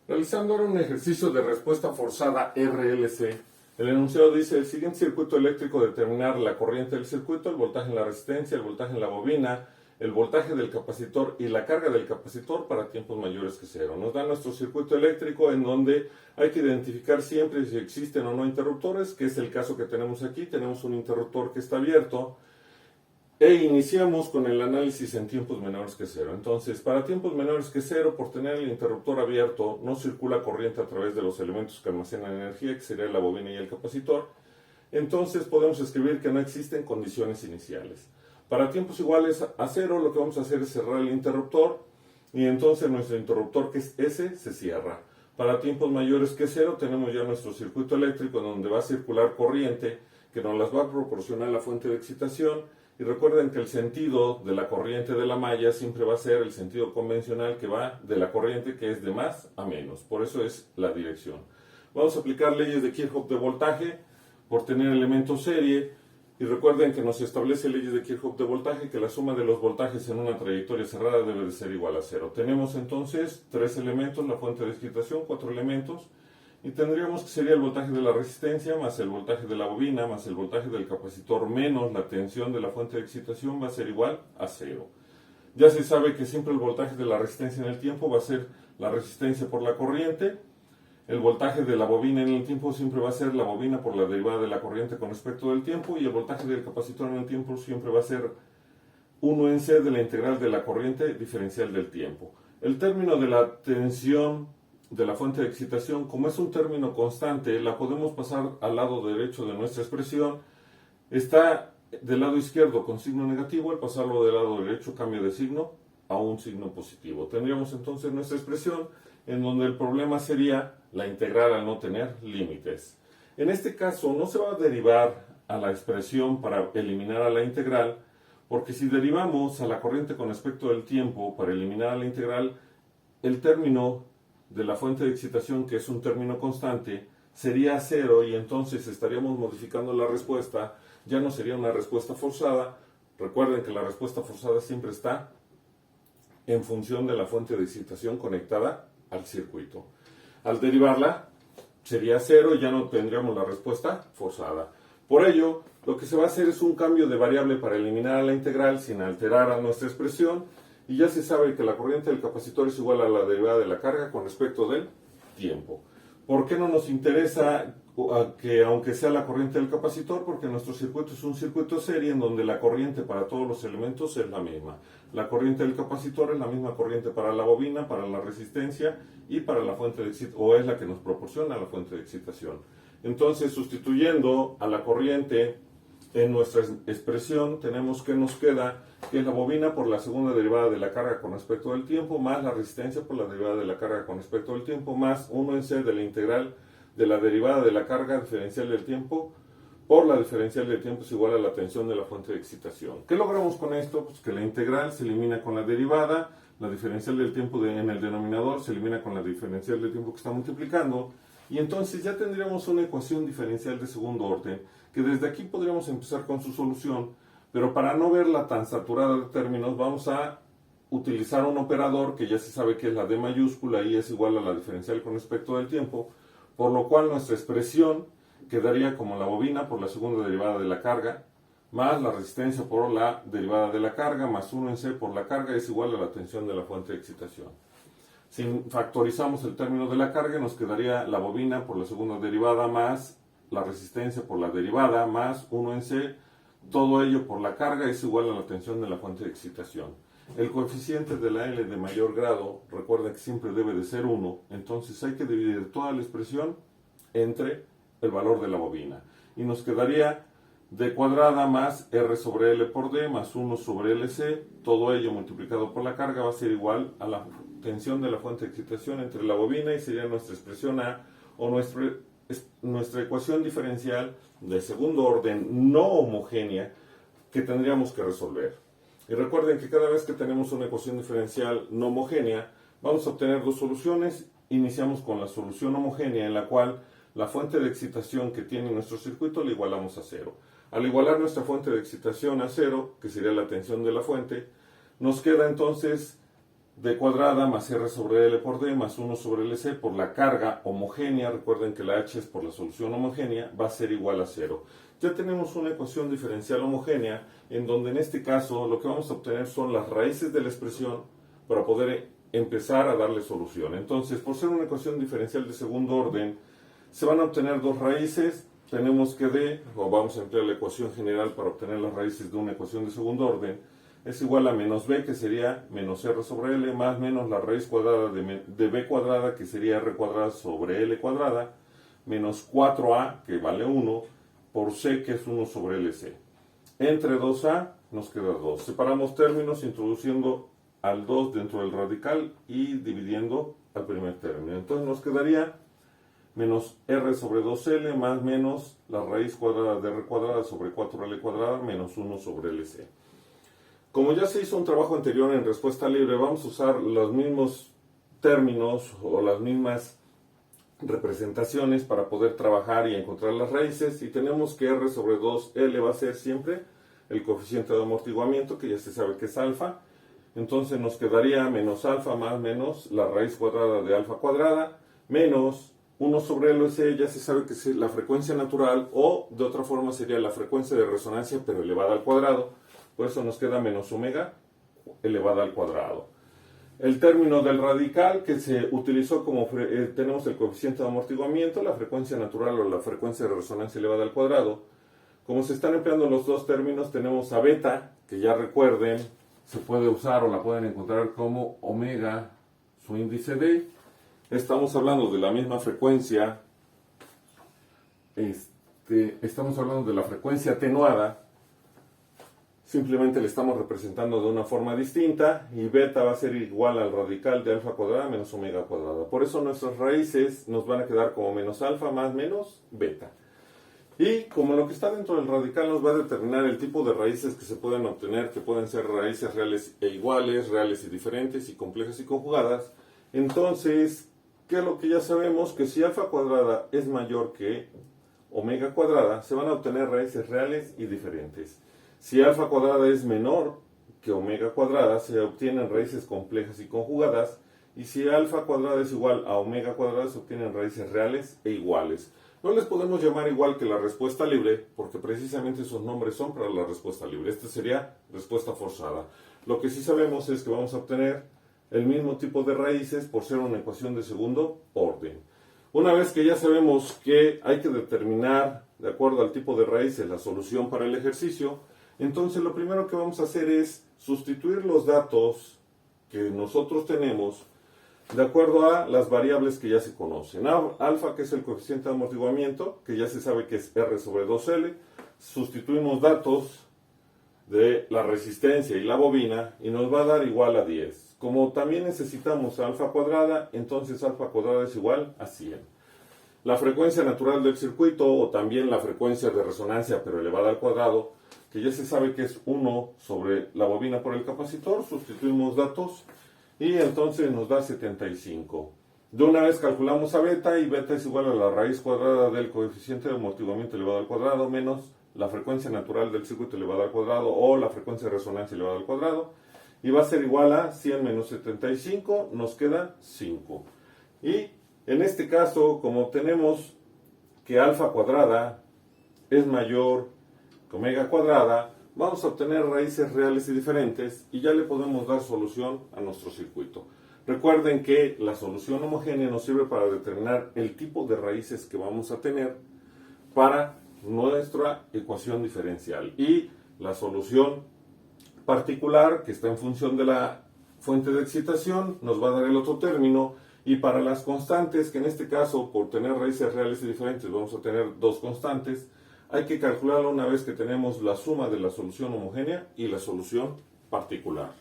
Realizando ahora un ejercicio de respuesta forzada RLC, el enunciado dice: el siguiente circuito eléctrico determinar la corriente del circuito, el voltaje en la resistencia, el voltaje en la bobina, el voltaje del capacitor y la carga del capacitor para tiempos mayores que cero. Nos da nuestro circuito eléctrico, en donde hay que identificar siempre si existen o no interruptores, que es el caso que tenemos aquí. Tenemos un interruptor que está abierto. E iniciamos con el análisis en tiempos menores que cero. Entonces, para tiempos menores que cero, por tener el interruptor abierto, no circula corriente a través de los elementos que almacenan energía, que sería la bobina y el capacitor. Entonces, podemos escribir que no existen condiciones iniciales. Para tiempos iguales a cero, lo que vamos a hacer es cerrar el interruptor, y entonces nuestro interruptor, que es S, se cierra. Para tiempos mayores que cero, tenemos ya nuestro circuito eléctrico, donde va a circular corriente, que nos las va a proporcionar la fuente de excitación. Y recuerden que el sentido de la corriente de la malla siempre va a ser el sentido convencional, que va de la corriente, que es de más a menos. Por eso es la dirección. Vamos a aplicar leyes de Kirchhoff de voltaje por tener elementos serie. Y recuerden que nos establece leyes de Kirchhoff de voltaje, que la suma de los voltajes en una trayectoria cerrada debe de ser igual a cero. Tenemos entonces tres elementos: la fuente de excitación, cuatro elementos. Y tendríamos que sería el voltaje de la resistencia más el voltaje de la bobina más el voltaje del capacitor menos la tensión de la fuente de excitación va a ser igual a cero. Ya se sabe que siempre el voltaje de la resistencia en el tiempo va a ser la resistencia por la corriente. El voltaje de la bobina en el tiempo siempre va a ser la bobina por la derivada de la corriente con respecto del tiempo. Y el voltaje del capacitor en el tiempo siempre va a ser 1 en C de la integral de la corriente diferencial del tiempo. El término de la tensión de la fuente de excitación, como es un término constante, la podemos pasar al lado derecho de nuestra expresión. Está del lado izquierdo con signo negativo. Al pasarlo del lado derecho cambia de signo a un signo positivo. Tendríamos entonces nuestra expresión, en donde el problema sería la integral al no tener límites. En este caso no se va a derivar a la expresión para eliminar a la integral, porque si derivamos a la corriente con respecto del tiempo para eliminar a la integral, el término de la fuente de excitación, que es un término constante, sería cero, y entonces estaríamos modificando la respuesta. Ya no sería una respuesta forzada. Recuerden que la respuesta forzada siempre está en función de la fuente de excitación conectada al circuito. Al derivarla sería cero y ya no tendríamos la respuesta forzada. Por ello, lo que se va a hacer es un cambio de variable para eliminar a la integral sin alterar a nuestra expresión. Y ya se sabe que la corriente del capacitor es igual a la derivada de la carga con respecto del tiempo. ¿Por qué no nos interesa que aunque sea la corriente del capacitor? Porque nuestro circuito es un circuito serie, en donde la corriente para todos los elementos es la misma. La corriente del capacitor es la misma corriente para la bobina, para la resistencia y para la fuente de excitación, o es la que nos proporciona la fuente de excitación. Entonces, sustituyendo a la corriente en nuestra expresión, tenemos que nos queda, que es la bobina por la segunda derivada de la carga con respecto del tiempo, más la resistencia por la derivada de la carga con respecto del tiempo, más 1 en C de la integral de la derivada de la carga diferencial del tiempo por la diferencial del tiempo es igual a la tensión de la fuente de excitación. ¿Qué logramos con esto? Pues que la integral se elimina con la derivada, la diferencial del tiempo en el denominador se elimina con la diferencial del tiempo que está multiplicando, y entonces ya tendríamos una ecuación diferencial de segundo orden, que desde aquí podríamos empezar con su solución. Pero para no verla tan saturada de términos, vamos a utilizar un operador que ya se sabe que es la D mayúscula, y es igual a la diferencial con respecto del tiempo, por lo cual nuestra expresión quedaría como la bobina por la segunda derivada de la carga, más la resistencia por la derivada de la carga, más 1 en C por la carga, es igual a la tensión de la fuente de excitación. Si factorizamos el término de la carga, nos quedaría la bobina por la segunda derivada más la resistencia por la derivada más 1 en C, todo ello por la carga, es igual a la tensión de la fuente de excitación. El coeficiente de la L de mayor grado, recuerda que siempre debe de ser 1, entonces hay que dividir toda la expresión entre el valor de la bobina. Y nos quedaría D cuadrada más R sobre L por D más 1 sobre LC, todo ello multiplicado por la carga va a ser igual a la tensión de la fuente de excitación entre la bobina, y sería nuestra expresión A, o nuestra ecuación diferencial de segundo orden no homogénea que tendríamos que resolver. Y recuerden que cada vez que tenemos una ecuación diferencial no homogénea, vamos a obtener dos soluciones. Iniciamos con la solución homogénea, en la cual la fuente de excitación que tiene nuestro circuito la igualamos a cero. Al igualar nuestra fuente de excitación a cero, que sería la tensión de la fuente, nos queda entonces d cuadrada más r sobre l por d más 1 sobre lc por la carga homogénea, recuerden que la h es por la solución homogénea, va a ser igual a 0. Ya tenemos una ecuación diferencial homogénea en donde en este caso lo que vamos a obtener son las raíces de la expresión para poder empezar a darle solución. Entonces, por ser una ecuación diferencial de segundo orden, se van a obtener dos raíces. Tenemos que d, o vamos a emplear la ecuación general para obtener las raíces de una ecuación de segundo orden, es igual a menos b, que sería menos r sobre l, más menos la raíz cuadrada de b cuadrada, que sería r cuadrada sobre l cuadrada, menos 4a, que vale 1, por c, que es 1 sobre lc. Entre 2a nos queda 2. Separamos términos introduciendo al 2 dentro del radical y dividiendo al primer término. Entonces nos quedaría menos r sobre 2l más menos la raíz cuadrada de r cuadrada sobre 4l cuadrada menos 1 sobre lc. Como ya se hizo un trabajo anterior en respuesta libre, vamos a usar los mismos términos o las mismas representaciones para poder trabajar y encontrar las raíces, y tenemos que r sobre 2l va a ser siempre el coeficiente de amortiguamiento, que ya se sabe que es alfa. Entonces nos quedaría menos alfa más menos la raíz cuadrada de alfa cuadrada menos 1 sobre LC, ya se sabe que es la frecuencia natural, o de otra forma sería la frecuencia de resonancia pero elevada al cuadrado. Por eso nos queda menos omega elevada al cuadrado. El término del radical que se utilizó como tenemos el coeficiente de amortiguamiento, la frecuencia natural o la frecuencia de resonancia elevada al cuadrado. Como se están empleando los dos términos, tenemos a beta, que ya recuerden, se puede usar o la pueden encontrar como omega, su índice d. Estamos hablando de la misma frecuencia, estamos hablando de la frecuencia atenuada, simplemente le estamos representando de una forma distinta, y beta va a ser igual al radical de alfa cuadrada menos omega cuadrada. Por eso nuestras raíces nos van a quedar como menos alfa más menos beta. Y como lo que está dentro del radical nos va a determinar el tipo de raíces que se pueden obtener, que pueden ser raíces reales e iguales, reales y diferentes, y complejas y conjugadas. Entonces, ¿qué es lo que ya sabemos? Que si alfa cuadrada es mayor que omega cuadrada, se van a obtener raíces reales y diferentes. Si alfa cuadrada es menor que omega cuadrada, se obtienen raíces complejas y conjugadas. Y si alfa cuadrada es igual a omega cuadrada, se obtienen raíces reales e iguales. No les podemos llamar igual que la respuesta libre, porque precisamente esos nombres son para la respuesta libre. Esta sería respuesta forzada. Lo que sí sabemos es que vamos a obtener el mismo tipo de raíces por ser una ecuación de segundo orden. Una vez que ya sabemos que hay que determinar, de acuerdo al tipo de raíces, la solución para el ejercicio, entonces lo primero que vamos a hacer es sustituir los datos que nosotros tenemos de acuerdo a las variables que ya se conocen. Alfa, que es el coeficiente de amortiguamiento, que ya se sabe que es R sobre 2L. Sustituimos datos de la resistencia y la bobina y nos va a dar igual a 10. Como también necesitamos alfa cuadrada, entonces alfa cuadrada es igual a 100. La frecuencia natural del circuito, o también la frecuencia de resonancia pero elevada al cuadrado, que ya se sabe que es 1 sobre la bobina por el capacitor, sustituimos datos y entonces nos da 75. De una vez calculamos a beta, y beta es igual a la raíz cuadrada del coeficiente de amortiguamiento elevado al cuadrado menos la frecuencia natural del circuito elevada al cuadrado, o la frecuencia de resonancia elevada al cuadrado, y va a ser igual a 100 menos 75, nos queda 5. Y en este caso, como tenemos que alfa cuadrada es mayor que omega cuadrada, vamos a obtener raíces reales y diferentes, y ya le podemos dar solución a nuestro circuito. Recuerden que la solución homogénea nos sirve para determinar el tipo de raíces que vamos a tener para nuestra ecuación diferencial, y la solución particular, que está en función de la fuente de excitación, nos va a dar el otro término. Y para las constantes, que en este caso, por tener raíces reales y diferentes, vamos a tener dos constantes, hay que calcularlo una vez que tenemos la suma de la solución homogénea y la solución particular.